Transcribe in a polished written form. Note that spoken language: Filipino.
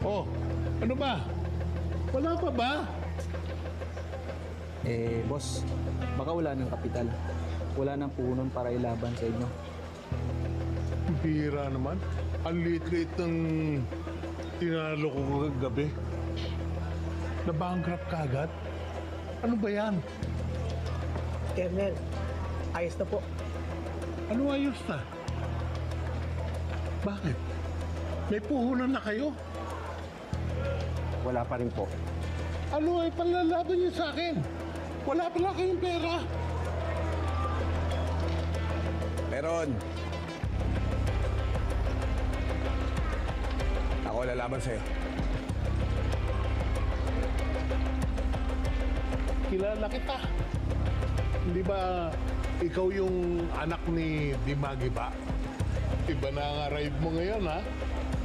Oh, ano ba? Wala pa ba? Boss, baka wala ng kapital. Wala ng puhunan para ilaban sa inyo. Bira naman. Ang liit-liit ng tinalo ko kagabi. Na-bankrupt ka agad? Ano ba yan? Kernel, ayos na po. Ano ayos na? Bakit? May puhunan na kayo? Wala pa rin po. Ano ay panlalaban niyo sa akin? Wala pala kayong pera. Meron. Ako lalaban sa'yo. Kilala kita. Hindi ba ikaw yung anak ni Dimagi ba? Iba na ang arrive mo ngayon, ha?